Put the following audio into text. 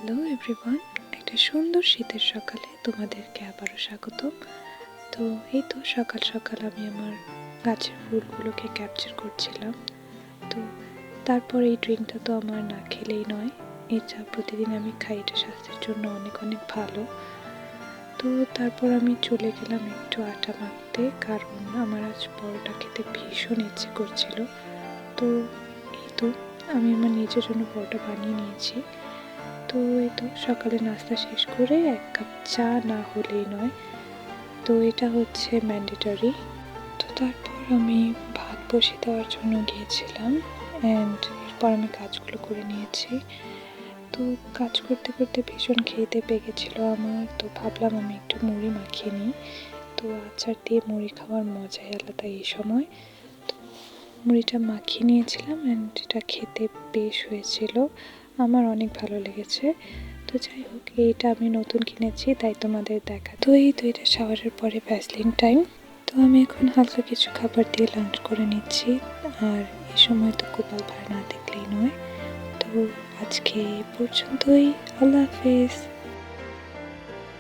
Hello everyone, একটা সুন্দর শীতের সকালে তোমাদেরকে আবারও স্বাগতম। তো এই তো সকাল সকাল আমি আমার গাছের ফুলগুলোকে ক্যাপচার করছিলাম। তো তারপর এই ড্রিঙ্কটা তো আমার না খেলেই নয়, এটা প্রতিদিন আমি খাই, এটা স্বাস্থ্যের জন্য অনেক অনেক ভালো। তো তারপর আমি চলে গেলাম একটু আটা মাখতে, কারণ আমার আজ পরোটা খেতে ভীষণ ইচ্ছে করছিল। তো এই তো আমি আমার নিজের জন্য পরোটা বানিয়ে নিয়েছি। তো এই তো সকালে নাস্তা শেষ করে 1 কাপ চা না হলেই নয়, তো এটা হচ্ছে ম্যান্ডেটরি। তো তারপর আমি ভাত বসিয়ে দেওয়ার জন্য গিয়েছিলাম অ্যান্ড এরপর আমি কাজগুলো করে নিয়েছি। তো কাজ করতে করতে ভীষণ খিদে পেয়ে গেছিলো আমার, তো ভাবলাম আমি একটু মুড়ি মাখিয়ে নিই। তো আচার দিয়ে মুড়ি খাওয়ার মজাই আলাদা এই সময়। তো মুড়িটা মাখিয়ে নিয়েছিলাম অ্যান্ড এটা খেতে বেশ হয়েছিল, আমার অনেক ভালো লেগেছে। তো যাই হোক, এইটা আমি নতুন কিনেছি তাই তোমাদের দেখা। তো এই তো এটা শাওয়ারের পরে ভ্যাসলিন টাইম। তো আমি এখন হালকা কিছু খাবার দিয়ে লাঞ্চ করে নিচ্ছি, আর এই সময় তো কপাল ভার না দেখলেই নয়। তো আজকে এই পর্যন্তই, আল্লাহ হাফেজ।